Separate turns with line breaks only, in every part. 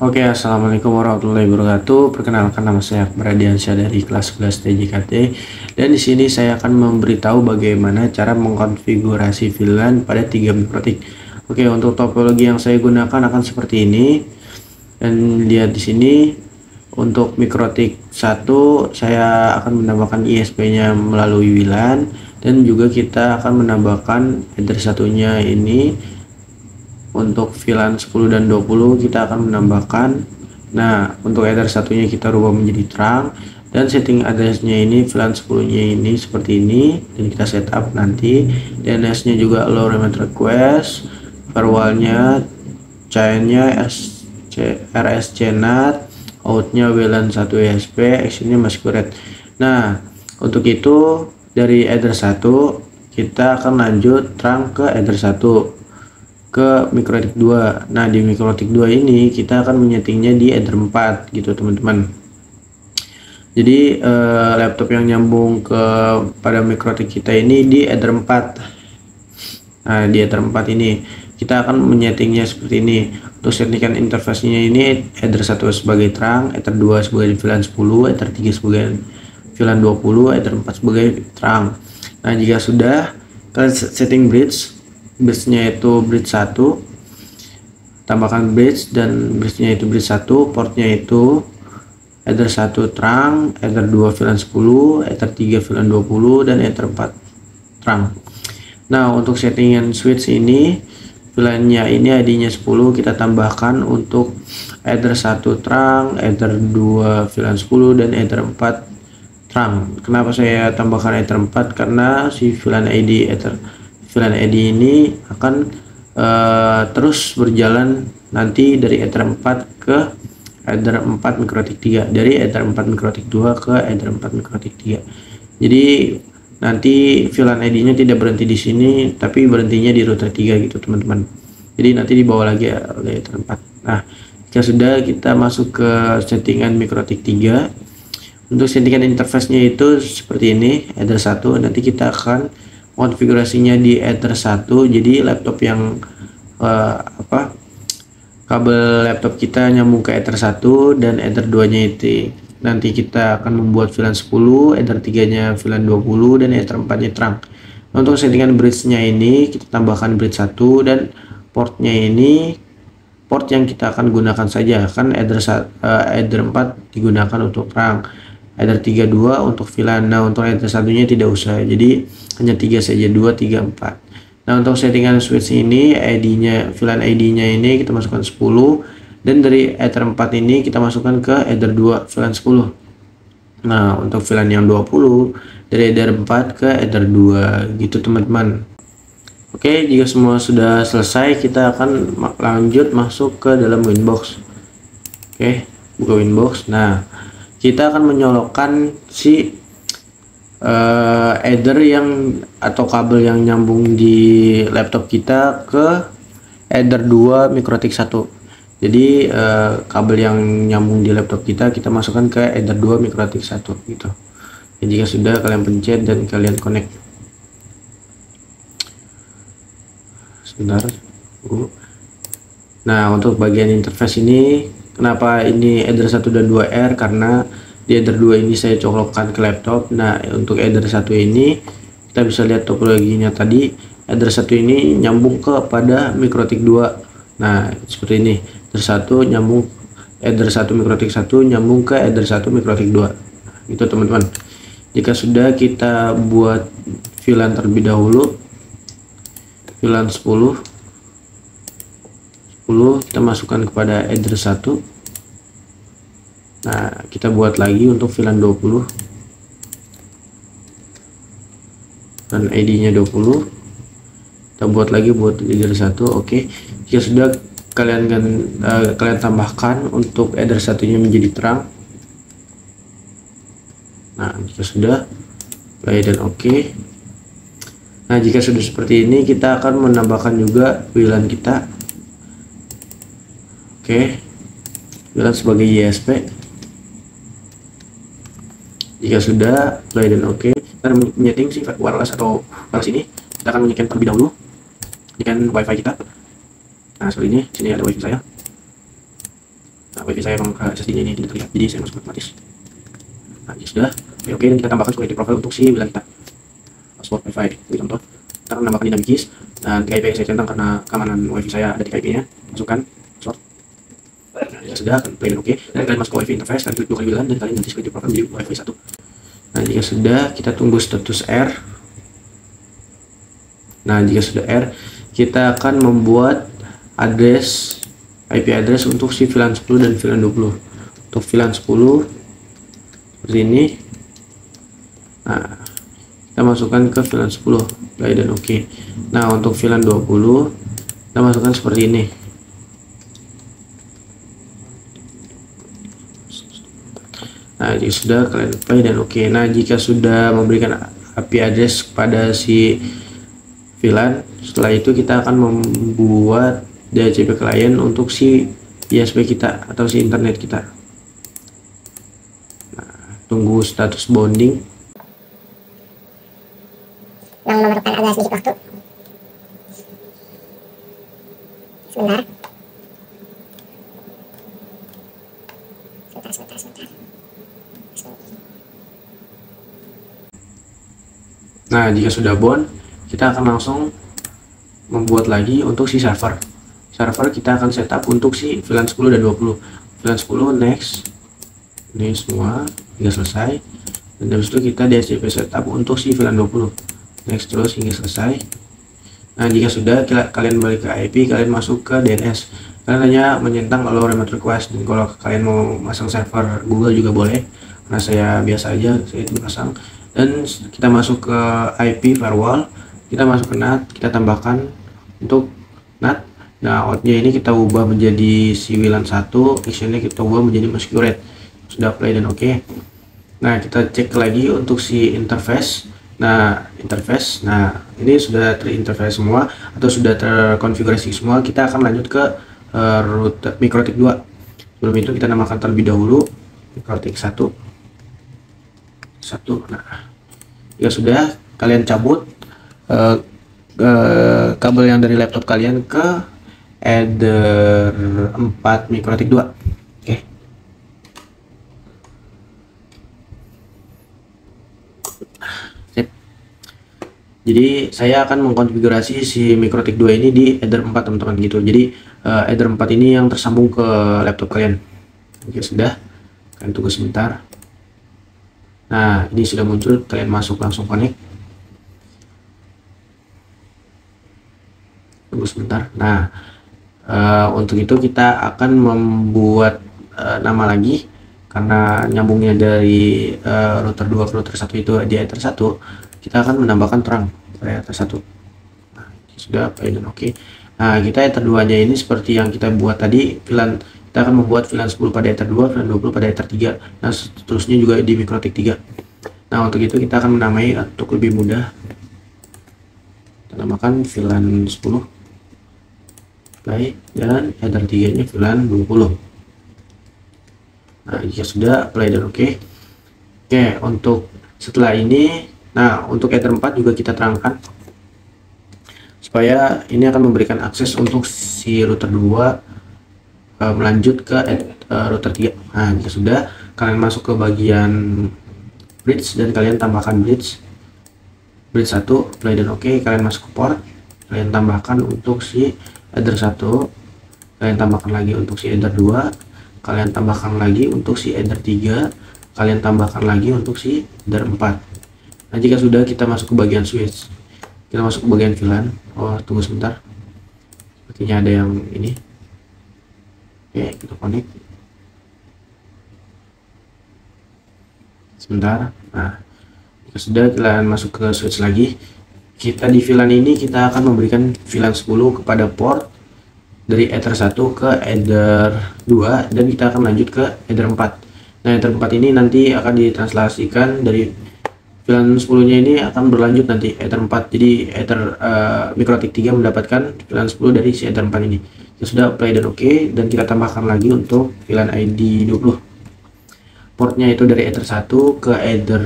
Oke, assalamualaikum warahmatullahi wabarakatuh. Perkenalkan, nama saya Akbar Ardiansyah dari kelas 11 TJKT, dan di sini saya akan memberitahu bagaimana cara mengkonfigurasi VLAN pada 3 mikrotik. Oke, untuk topologi yang saya gunakan akan seperti ini. Dan lihat di sini untuk mikrotik 1 saya akan menambahkan ISP-nya melalui WLAN, dan juga kita akan menambahkan header satunya ini. Untuk VLAN 10 dan 20 kita akan menambahkan, nah untuk header satunya kita rubah menjadi terang, dan setting addressnya ini VLAN 10 nya ini seperti ini, dan kita setup nanti. DNS nya juga allow remote request, firewallnya chainnya RSCNAT, outnya WLAN 1 ESP, actionnya masquerade. Nah untuk itu dari header 1 kita akan lanjut terang ke header 1 ke mikrotik 2. Nah di mikrotik 2 ini kita akan menyetingnya di header 4 gitu teman-teman. Jadi laptop yang nyambung ke pada mikrotik kita ini di header 4. Nah di header 4 ini kita akan menyetingnya seperti ini. Untuk settingan interface-nya ini header 1 sebagai terang, header 2 sebagai VLAN 10, header 3 sebagai VLAN 20, header 4 sebagai terang. Nah jika sudah, kalian setting bridge-nya itu bridge 1, tambahkan bridge, dan bridge-nya itu bridge 1, portnya itu header 1 terang, header 2 VLAN 10, header 3 VLAN 20, dan header 4 terang. Nah untuk settingan switch ini, VLAN-nya ini ID-nya 10, kita tambahkan untuk header 1 terang, header 2 VLAN 10, dan header 4 terang. Kenapa saya tambahkan header 4? Karena si VLAN ID ini akan terus berjalan nanti dari header 4 ke header 4 mikrotik 3, dari header 4 mikrotik 2 ke header 4 mikrotik 3. Jadi nanti VLAN ID-nya tidak berhenti di sini, tapi berhentinya di router 3 gitu teman-teman. Jadi nanti dibawa lagi oleh header 4. Nah jika sudah, kita masuk ke settingan mikrotik 3. Untuk settingan interface-nya itu seperti ini, header 1. Nanti kita akan konfigurasinya di header 1. Jadi laptop yang kabel laptop kita nyambung ke header 1, dan header 2 nya itu nanti kita akan membuat VLAN 10, header 3 nya VLAN 20, dan header 4 nya terang. Nah, untuk settingan bridge nya ini kita tambahkan bridge 1, dan portnya ini port yang kita akan gunakan saja, kan header 4 digunakan untuk terang, header 32 untuk VLAN. Nah untuk header satunya tidak usah, jadi hanya 3 saja, 2, 3, 4. Nah untuk settingan switch ini, VLAN ID-nya ini kita masukkan 10, dan dari header 4 ini kita masukkan ke header 2 VLAN 10. Nah untuk VLAN yang 20 dari header 4 ke header 2 gitu teman-teman. Oke, jika semua sudah selesai, kita akan lanjut masuk ke dalam Winbox. Oke, buka Winbox. Nah kita akan menyolokkan si header yang atau kabel yang nyambung di laptop kita ke header 2 mikrotik 1. Jadi kabel yang nyambung di laptop kita masukkan ke header 2 mikrotik 1 gitu. Jadi jika sudah, kalian pencet dan kalian connect. Sebentar. Nah untuk bagian interface ini, kenapa ini header 1 dan 2R? Karena di header 2 ini saya colokkan ke laptop. Nah untuk header 1 ini kita bisa lihat topologinya tadi. Header 1 ini nyambung kepada mikrotik 2. Nah seperti ini, header 1 mikrotik 1 nyambung ke header 1 mikrotik 2 itu teman-teman. Jika sudah, kita buat VLAN terlebih dahulu. VLAN 10 kita masukkan kepada header 1. Nah kita buat lagi untuk VLAN 20 dan ID nya 20, kita buat lagi buat header 1. Oke, jika sudah, kalian tambahkan untuk header satunya menjadi terang. Nah jika sudah, play dan oke. Nah jika sudah seperti ini, kita akan menambahkan juga WLAN kita. Oke, WLAN sebagai ISP. Jika sudah, play dan oke. Kita menyeting si wireless atau wireless ini, kita akan menyeting terlebih dahulu dengan wifi kita. Nah seperti ini, sini ada wifi saya. Nah, wifi saya memang SSD nya ini tidak terlihat, jadi saya masuk otomatis. Nah ini sudah oke, dan kita tambahkan security profile untuk si WLAN kita, password wifi. Jadi contoh kita akan menambahkan dynamic keys dan TIP yang saya centang karena keamanan wifi saya ada TIP nya, masukkan password. Nah jika sudah akan play dan oke, dan kalian masuk ke wifi interface, kalian klik 2 kali WLAN dan kalian ganti security profile menjadi wifi 1. Nah jika sudah, kita tunggu status R. Nah jika sudah R, kita akan membuat address IP address untuk si VLAN 10 dan VLAN 20. Untuk VLAN 10 seperti ini. Nah kita masukkan ke VLAN 10, play dan oke. Nah untuk VLAN 20 kita masukkan seperti ini. Nah jika sudah, kalian play dan oke. Nah jika sudah memberikan IP address kepada si VLAN, setelah itu kita akan membuat DHCP client untuk si ISP kita atau si internet kita. Nah, tunggu status bonding.
Yang memerlukan agak sedikit waktu. Sebentar. Sebentar.
Nah, jika sudah bond, kita akan langsung membuat lagi untuk si server. Server kita akan setup untuk si VLAN 10 dan 20. VLAN 10 next. Ini semua hingga selesai. Dan habis itu kita DHCP setup untuk si VLAN 20. Next terus hingga selesai. Nah, jika sudah, kalian balik ke IP, kalian masuk ke DNS. Kalian hanya menyentang kalau remote request, dan kalau kalian mau masang server Google juga boleh. Karena saya biasa aja, saya itu pasang. Dan kita masuk ke IP firewall, kita masuk ke NAT, kita tambahkan untuk NAT. Nah, outnya ini kita ubah menjadi si WLAN 1, actionnya kita ubah menjadi masquerade. Sudah play dan oke. Nah, kita cek lagi untuk si interface. Nah, interface, nah ini sudah terinterface semua atau sudah terkonfigurasi semua. Kita akan lanjut ke router MikroTik 2. Sebelum itu kita namakan terlebih dahulu MikroTik 1. Nah, jika sudah, kalian cabut kabel yang dari laptop kalian ke header 4 MikroTik 2. Oke. Sip. Jadi saya akan mengkonfigurasi si MikroTik 2 ini di header 4, teman-teman, gitu. Jadi header 4 ini yang tersambung ke laptop kalian. Oke, sudah. Kalian tunggu sebentar. Nah, ini sudah muncul, kalian masuk langsung connect. Tunggu sebentar. Nah, untuk itu kita akan membuat nama lagi karena nyambungnya dari router 2 ke router 1 itu di header 1. Kita akan menambahkan terang pada header 1. Nah, sudah play dan oke. Nah, kita header 2 nya ini seperti yang kita buat tadi, VLAN. Kita akan membuat VLAN 10 pada header 2, VLAN 20 pada header 3. Nah, seterusnya juga di MikroTik 3. Nah, untuk itu kita akan menamai untuk lebih mudah. Kita namakan VLAN 10. Play, dan header 3 nya VLAN 20. Nah, jika sudah, play dan oke. Oke, untuk setelah ini, nah untuk header 4 juga kita terangkan supaya ini akan memberikan akses untuk si router 2 melanjut ke router 3. Nah, jika sudah, kalian masuk ke bagian bridge dan kalian tambahkan bridge 1, play dan oke. Kalian masuk ke port, kalian tambahkan untuk si header 1, kalian tambahkan lagi untuk si header 2, kalian tambahkan lagi untuk si header 3, kalian tambahkan lagi untuk si header 4. Nah, jika sudah, kita masuk ke bagian switch, kita masuk ke bagian VLAN. Oh, tunggu sebentar, sepertinya ada yang ini. Oke, kita connect sebentar. Nah, jika sudah, kalian masuk ke switch lagi. Kita di VLAN ini kita akan memberikan VLAN 10 kepada port dari header 1 ke header 2, dan kita akan lanjut ke header 4. Nah, header 4 ini nanti akan ditranslasikan dari VLAN 10 nya ini akan berlanjut nanti header 4. Jadi header MikroTik 3 mendapatkan VLAN 10 dari si header 4 ini. Ya sudah, play dan oke, dan kita tambahkan lagi untuk VLAN ID 20. Portnya itu dari header 1 ke header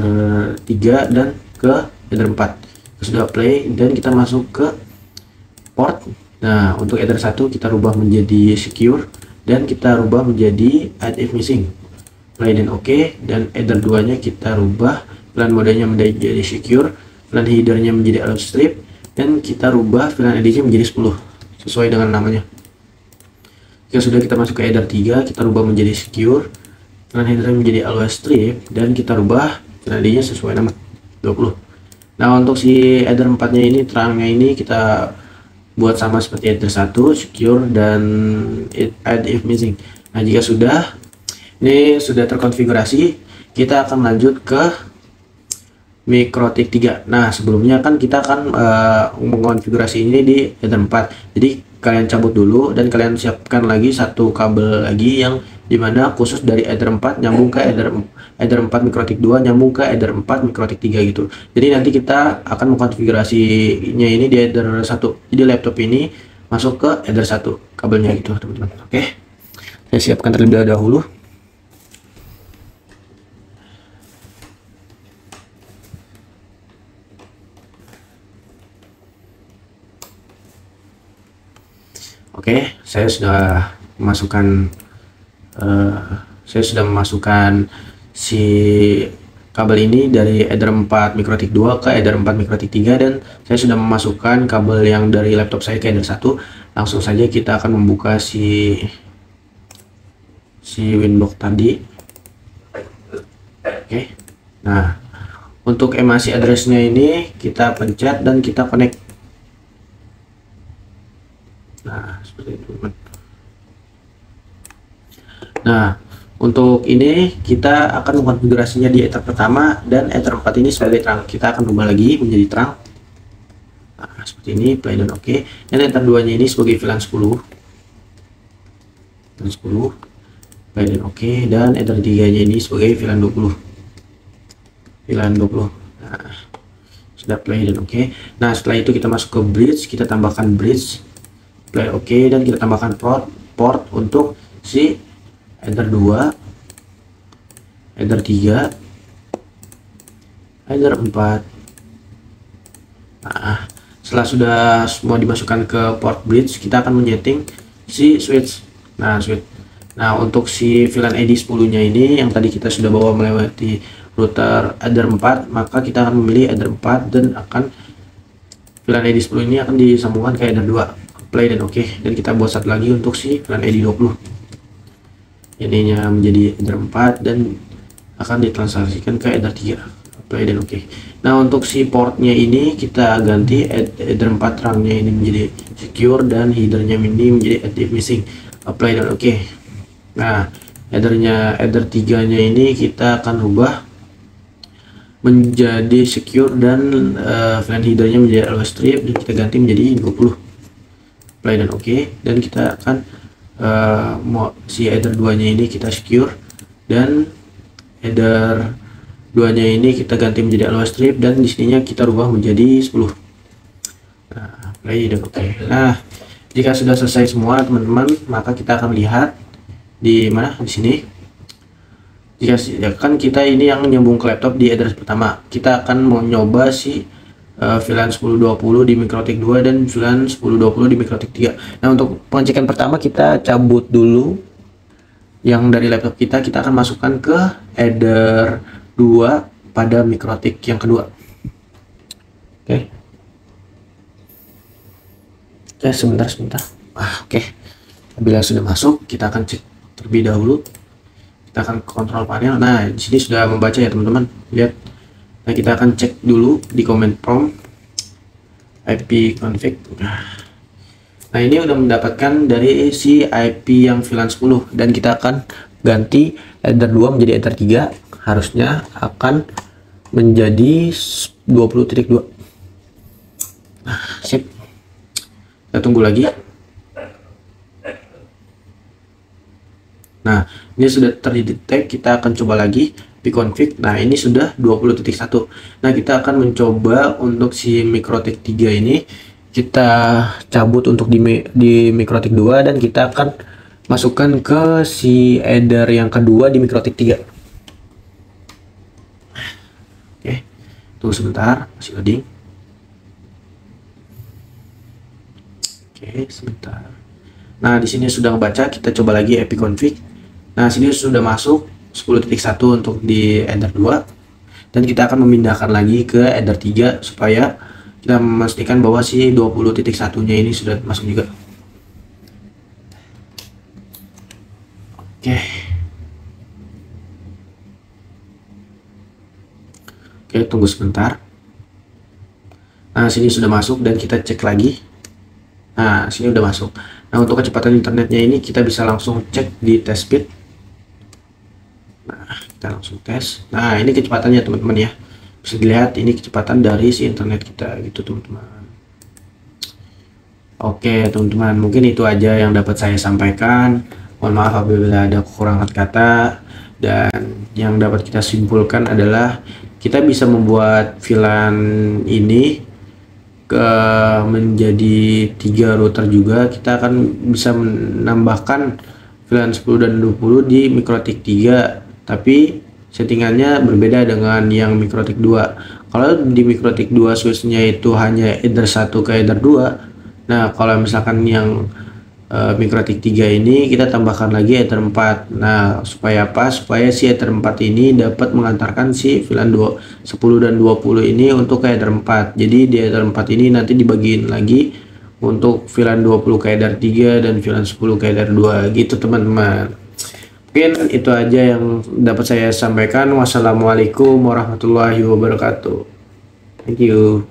3 dan ke header 4. Sudah, play, dan kita masuk ke port. Nah, untuk header 1 kita rubah menjadi secure, dan kita rubah menjadi add if missing, play dan oke. Dan header 2 nya kita rubah VLAN modenya menjadi secure, VLAN headernya menjadi allow strip, dan kita rubah VLAN ID nya menjadi 10 sesuai dengan namanya. Jika sudah, kita masuk ke header 3, kita rubah menjadi secure, VLAN header menjadi allow strip, dan kita rubah VLAN ID nya sesuai nama 20. Nah, untuk si header 4 nya ini, terangnya ini kita buat sama seperti header 1, secure dan add if missing. Nah, jika sudah, ini sudah terkonfigurasi, kita akan lanjut ke MikroTik 3. Nah, sebelumnya kan kita akan mengonfigurasi ini di header 4. Jadi kalian cabut dulu dan kalian siapkan lagi satu kabel lagi yang dimana khusus dari header 4 nyambung ke header 4 MikroTik 2 nyambung ke header 4 MikroTik 3 gitu. Jadi nanti kita akan mengkonfigurasinya ini di header 1. Jadi laptop ini masuk ke header 1 kabelnya gitu, teman-teman. Oke. Saya siapkan terlebih dahulu. Oke, saya sudah memasukkan si kabel ini dari header 4 MikroTik 2 ke header 4 MikroTik 3, dan saya sudah memasukkan kabel yang dari laptop saya ke header 1. Langsung saja kita akan membuka si Winbox tadi. Oke. Nah, untuk MAC address-nya ini kita pencet dan kita connect. Nah, seperti itu, teman. Nah, untuk ini kita akan mengkonfigurasinya di ether pertama, dan ether 4 ini sebagai terang. Kita akan ubah lagi menjadi terang. Nah, seperti ini, play dan oke. Dan ether 2 nya ini sebagai VLAN 10. VLAN 10, play dan oke. Dan ether 3 nya ini sebagai VLAN 20. VLAN 20. Nah, sudah play dan oke. Nah, setelah itu kita masuk ke bridge, kita tambahkan bridge, play oke, dan kita tambahkan port untuk si header 2, header 3, header 4. Nah, setelah sudah semua dimasukkan ke port bridge, kita akan menyeting si switch. Nah, untuk si VLAN ID 10 nya ini yang tadi kita sudah bawa melewati router header 4, maka kita akan memilih header 4 dan akan VLAN ID 10 ini akan disambungkan ke header 2, play dan oke. Dan kita buat satu lagi untuk si VLAN ID 20, ininya menjadi header 4 dan akan ditransaksikan ke header 3, play dan oke. Nah, untuk si portnya ini kita ganti header 4 terangnya ini menjadi secure dan headernya ini menjadi add if missing, play dan oke. Nah, header 3 nya ini kita akan rubah menjadi secure dan VLAN headernya menjadi allow strip, dan kita ganti menjadi 20, play dan oke. Dan kita akan si header 2 nya ini kita secure, dan header 2 nya ini kita ganti menjadi allow strip, dan di sininya kita rubah menjadi 10. Nah, play dan oke. Nah, jika sudah selesai semua, teman-teman, maka kita akan lihat di mana, di sini. Jika ya kan kita ini yang nyambung ke laptop di address pertama, kita akan mau nyoba si VLAN 1020 di MikroTik 2 dan VLAN 1020 di MikroTik 3. Nah, untuk pengecekan pertama kita cabut dulu yang dari laptop kita akan masukkan ke header 2 pada MikroTik yang kedua. Oke. Oke, sebentar. Oke. Bila sudah masuk, kita akan cek terlebih dahulu. Kita akan kontrol panel. Nah, di sini sudah membaca ya, teman-teman. Lihat. Nah, kita akan cek dulu di command prompt ipconfig. Nah, ini udah mendapatkan dari si IP yang VLAN 10, dan kita akan ganti header 2 menjadi header 3. Harusnya akan menjadi 20.2. Nah, sip. Kita tunggu lagi. Nah, ini sudah terdetek, kita akan coba lagi ipconfig. Nah, ini sudah 20.1. Nah, kita akan mencoba untuk si MikroTik 3 ini kita cabut untuk di MikroTik 2, dan kita akan masukkan ke si header yang kedua di MikroTik 3. Oke, tunggu sebentar, masih loading. Oke, sebentar. Nah, di sini sudah ngebaca, kita coba lagi ipconfig. Nah, sini sudah masuk 10.1 untuk di header 2. Dan kita akan memindahkan lagi ke header 3 supaya kita memastikan bahwa si 20.1-nya ini sudah masuk juga. Oke. Oke, tunggu sebentar. Nah, sini sudah masuk dan kita cek lagi. Nah, sini udah masuk. Nah, untuk kecepatan internetnya ini kita bisa langsung cek di test speed. Nah, kita langsung tes. Nah, ini kecepatannya teman-teman ya. Bisa dilihat ini kecepatan dari si internet kita gitu teman-teman. Oke teman-teman, mungkin itu aja yang dapat saya sampaikan. Mohon maaf apabila ada kekurangan kata. Dan yang dapat kita simpulkan adalah kita bisa membuat VLAN ini menjadi 3 router juga. Kita akan bisa menambahkan VLAN 10 dan 20 di MikroTik 3, tapi settingannya berbeda dengan yang MikroTik 2. Kalau di MikroTik 2 switchnya itu hanya header 1 ke header 2. Nah, kalau misalkan yang MikroTik 3 ini kita tambahkan lagi Ether 4. Nah, supaya apa? Supaya si Ether 4 ini dapat mengantarkan si VLAN 10 dan 20 ini untuk ke Ether 4. Jadi di Ether 4 ini nanti dibagiin lagi untuk VLAN 20 ke Ether 3 dan VLAN 10 ke Ether 2 gitu teman-teman. Mungkin itu aja yang dapat saya sampaikan. Wassalamualaikum warahmatullahi wabarakatuh. Thank you.